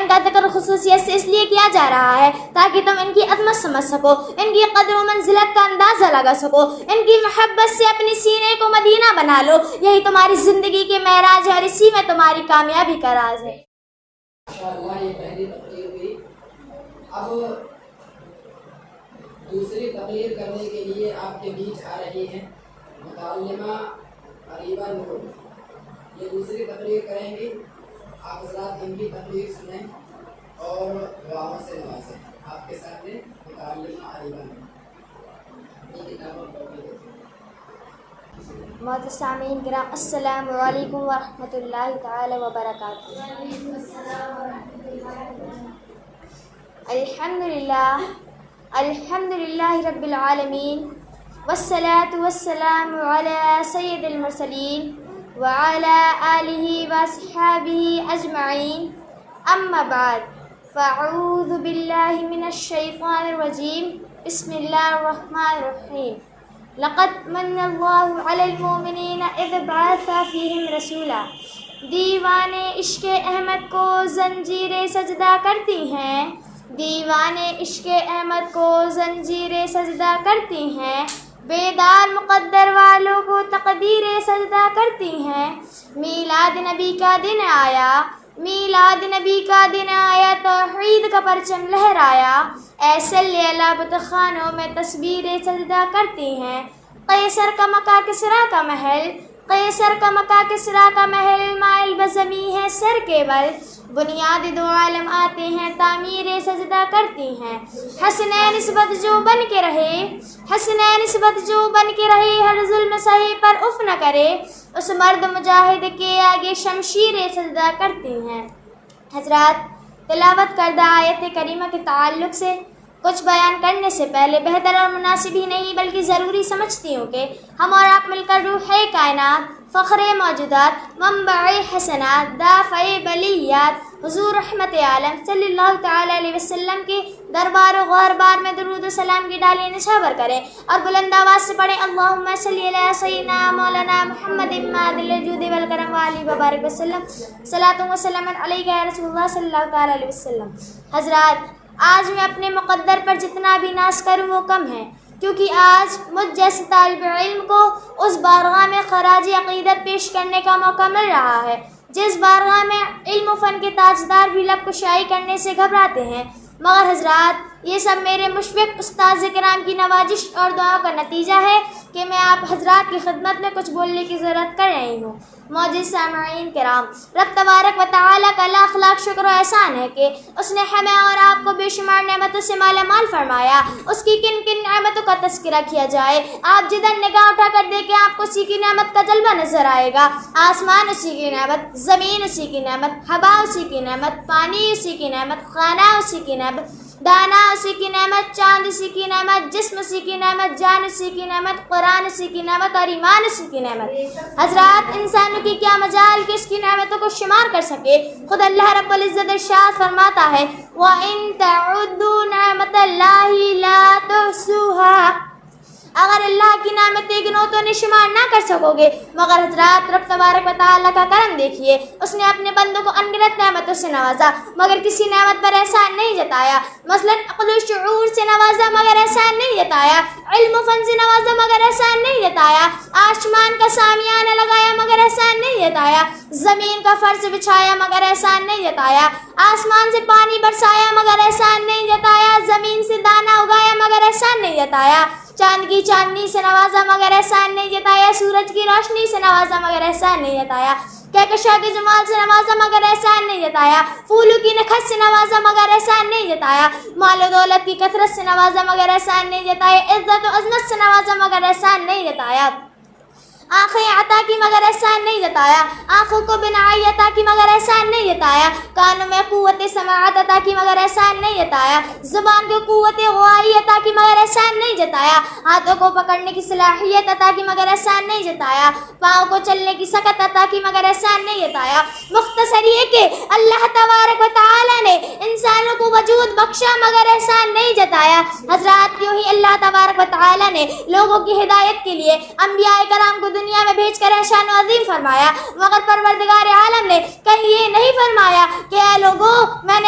کا ذکر خصوصیت سے اس لیے کیا جا رہا ہے تاکہ تم ان کی عظمت سمجھ سکو، ان کی قدر و منزلت کا اندازہ لگا سکو، ان کی محبت سے اپنی سینے کو مدینہ بنا لو۔ یہی تمہاری زندگی کے معراج ہے اور اسی میں تمہاری کامیابی کا راز ہے۔ ماشاءاللہ، یہ پہلی تقریر ہوئی۔ اب دوسری تقریر کرنے کے لیے آپ کے بیچ آ رہی ہیں متعلمہ عریبہ نور۔ یہ دوسری تقریر کریں گی، آپ حضرات ان کی تقریر سنیں اور دعاؤں سے نوازیں۔ آپ کے سامنے متعلمہ عریبہ نور۔ معزز سامعین کرام، السلام علیکم ورحمۃ اللہ تعالی وبرکاتہ۔ الحمد للہ رب العالمین، والصلاة والسلام علی سید المرسلین وعلی آلہ واصحابہ اجمعین، اما بعد، فاعوذ باللہ من الشیطان الرجیم، بسم اللہ الرحمن الرحیم۔ لقد من اللہ علی المؤمنین اذ بعث فیہم رسولا۔ دیوانے عشق احمد کو زنجیریں سجدہ کرتی ہیں، دیوانے عشق احمد کو زنجیریں سجدہ کرتی ہیں، بیدار مقدر والوں کو تقدیریں سجدہ کرتی ہیں۔ میلاد نبی کا دن آیا، میلاد نبی کا دن آیا، توحید کا پرچم لہرایا، ایسے لیلا بت خانوں میں تصویریں سجدہ کرتی ہیں۔ قیصر کا مکہ کسریٰ کا محل، قیصر کا مکہ کسریٰ کا محل، مائل بزمیں ہے سر کے بل، بنیاد دو عالم آتے ہیں، تعمیریں سجدہ کرتی ہیں۔ حسنین نسبت جو بن کے رہے، حسنین نسبت جو بن کے رہے، ہر ظلم سہے پر اف نہ کرے، اس مرد مجاہد کے آگے شمشیریں سجدہ کرتی ہیں۔ حضرات، تلاوت کردہ آیت کریمہ کے تعلق سے کچھ بیان کرنے سے پہلے بہتر اور مناسب ہی نہیں بلکہ ضروری سمجھتی ہوں کہ ہم اور آپ مل کر روح کائنات، فخر موجودات، منبع حسنات، دافع بلیات، حضور رحمت عالم صلی اللہ تعالی علیہ وسلم کے دربار و غربار میں درود و سلام کی ڈالی نچھاور کریں اور بلند آواز سے پڑھیں، اللہم صلی علی سیدنا مولانا محمد معدل الجود والکرم وآلہ وبارک وسلم، صلاۃ و سلام علیک یا رسول اللہ صلی اللہ تعالی علیہ وسلم۔ حضرات، آج میں اپنے مقدر پر جتنا بھی ناز کروں وہ کم ہے، کیونکہ آج مجھ جیسے طالب علم کو اس بارگاہ میں خراج عقیدت پیش کرنے کا موقع مل رہا ہے جس بارگاہ میں علم و فن کے تاجدار بھی لب کشائی کرنے سے گھبراتے ہیں، مگر حضرات یہ سب میرے مشفق استاذ کرام کی نوازش اور دعاؤں کا نتیجہ ہے کہ میں آپ حضرات کی خدمت میں کچھ بولنے کی ضرورت کر رہی ہوں۔ معزز سامعین کرام، رب تبارک و تعالیٰ کا لاکھ لاکھ شکر و احسان ہے کہ اس نے ہمیں اور آپ کو بے شمار نعمتوں سے مالا مال فرمایا۔ اس کی کن کن نعمتوں کا تذکرہ کیا جائے، آپ جدھر نگاہ اٹھا کر دیکھیں آپ کو اسی کی نعمت کا جلوہ نظر آئے گا۔ آسمان اسی کی نعمت، زمین اسی کی نعمت، ہوا اسی کی نعمت، پانی اسی کی نعمت، کھانا اسی کی نعمت، دانا اسی کی نعمت، چاند اسی کی نعمت، جسم اسی کی نعمت، جان اسی کی نعمت، قرآن اسی کی نعمت اور ایمان اسی کی نعمت۔ حضرات، انسانوں کی کیا مجال کہ اس کی نعمتوں کو شمار کر سکے۔ خود اللہ رب العزت ارشاد فرماتا ہے، وَإِن تَعُدُّوا نِعْمَتَ اللَّهِ لَا تُحْصُوهَا۔ اگر اللہ کی نعمتیں گنو تو انہیں شمار نہ کر سکو گے، مگر حضرات رب تبارک و تعالیٰ کا کرم دیکھیے، اس نے اپنے بندوں کو انگنت نعمتوں سے نوازا مگر کسی نعمت پر احسان نہیں جتایا۔ مثلا عقل و شعور سے نوازا مگر احسان نہیں جتایا، علم و فن سے نوازا مگر احسان نہیں جتایا، آسمان کا سامیانہ لگایا مگر احسان نہیں جتایا، زمین کا فرش بچھایا مگر احسان نہیں جتایا، آسمان سے پانی برسایا مگر احسان نہیں جتایا، زمین سے دانا اگایا مگر احسان نہیں جتایا، چاند کی چاندنی سے نوازا مگر احسان نہیں جتایا، سورج کی روشنی سے نوازا مگر احسان نہیں جتایا، کہکشاں کے جمال سے نوازا مگر احسان نہیں جتایا، پھولوں کی نکھت سے نوازا مگر احسان نہیں جتایا، مال و دولت کی کثرت سے نوازا مگر احسان نہیں جتایا، عزت و عظمت سے نوازا مگر احسان نہیں جتایا، آنکھیں عطا کی مگر احسان نہیں جتایا، آنکھوں کو بینائی عطا کی مگر احسان نہیں جتایا، کانوں میں قوت سماعت عطا کی مگر احسان نہیں جتایا، زبان کو قوت غوائی عطا کی مگر احسان نہیں جتایا، ہاتھوں کو پکڑنے کی صلاحیت عطا کی مگر احسان نہیں جتایا، پاؤں کو چلنے کی سکت عطا کی مگر احسان نہیں جتایا۔ مختصر یہ کہ اللہ تبارک و تعالیٰ نے انسانوں کو وجود بخشا مگر احسان نہیں جتایا۔ حضرات، یوں ہی اللہ تبارک و تعالیٰ نے لوگوں کی ہدایت کے لیے انبیاء کرام کو دنیا میں بھیج کر احسان عظیم فرمایا، مگر پروردگار عالم نے کہیں یہ نہیں فرمایا کہ اے لوگوں، میں نے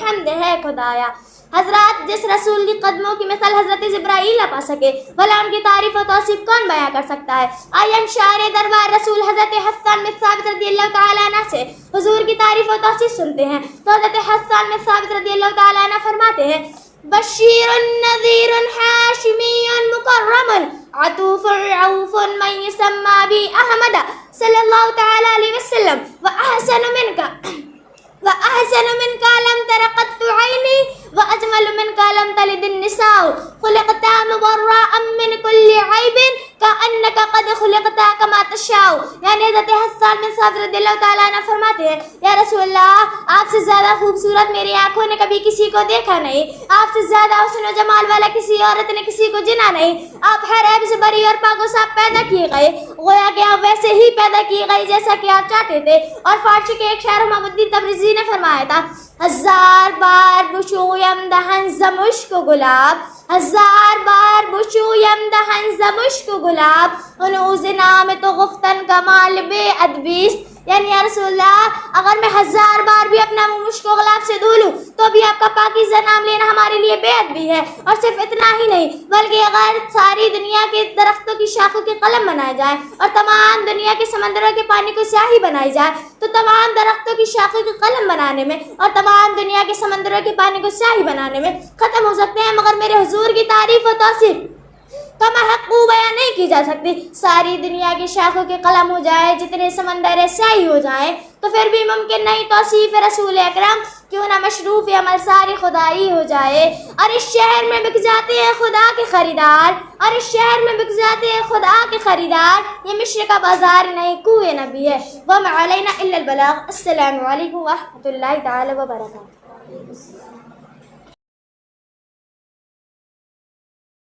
حمد ہے خدایا۔ حضرات، جس رسول کی قدموں کی مثال حضرت جبرائیل نہ پا سکے بھلا ان کی تعریف و توصیف کون بیان کر سکتا ہے؟ آئیے ہم شاعر دربار رسول حضرت حسان بن ثابت رضی اللہ تعالیٰ عنہ سے حضور کی تعریف و توصیف سنتے ہیں تو حضرت حسان بن ثابت رضی اللہ تعالیٰ عنہ فرماتے ہیں: بشیر نذیر حاشمی مکرم عطوف رعوف من یسمى بی احمد صلی اللہ تعالیٰ علیہ وسلم وأحسن منك لم تر قط عيني وأجمل منك لم تلد النساء خلقت مبرأ من كل عيب كأنك قد خلقت كما تشاء۔ یعنی حضرت حسان بن ثابت رضی اللہ تعالیٰ عنہ فرماتے ہیں: یا رسول اللہ، آپ سے زیادہ خوبصورت میری آنکھوں نے کبھی کسی کو دیکھا نہیں، آپ سے زیادہ حسن و جمال والا کسی عورت نے کسی کو جنا نہیں، آپ ہر عیب سے بری اور پاک و صاف پیدا کیے گئے، گویا کہ آپ ویسے ہی پیدا کیے گئے جیسا کہ آپ چاہتے تھے۔ اور فارسی کے ایک شاعر محمد الدین تبریزی نے فرمایا تھا: ہزار بار بشویم دہن ز مشک و گلاب، ہزار بار بشویم دہن ز مشک و گلاب، انوز نام تو گفتن کمال بے ادبیست۔ یعنی یا رسول اللہ، اگر میں ہزار بار بھی اپنا منہ مشک و گلاب سے دھو لوں تو بھی آپ کا پاکیزہ نام لینا ہمارے لیے بے ادبی ہے۔ اور صرف اتنا ہی نہیں بلکہ اگر ساری دنیا کے درختوں کی شاخوں کے قلم بنائے جائیں اور تمام دنیا کے سمندروں کے پانی کو سیاہی بنائی جائے تو تمام درختوں کی شاخوں کے قلم بنانے میں اور تمام دنیا کے سمندروں کے پانی کو سیاہی بنانے میں ختم ہو سکتے ہیں، مگر میرے حضور کی تعریف و توصیف کم حق بیان نہیں کی جا سکتی۔ ساری دنیا کی شاخوں کے قلم ہو جائے، جتنے سمندر سیاہی ہو جائیں تو پھر بھی ممکن نہیں توصیف رسول اکرم کیوں نہ مشروف عمل ساری خدائی ہو جائے۔ اور اس شہر میں بک جاتے ہیں خدا کے خریدار، اور اس شہر میں بک جاتے ہیں خدا کے خریدار، یہ مصر کا بازار نہیں کوئے نبی ہے۔ وما علینا الا البلاغ۔ السلام علیکم ورحمۃ اللہ تعالی وبرکاتہ۔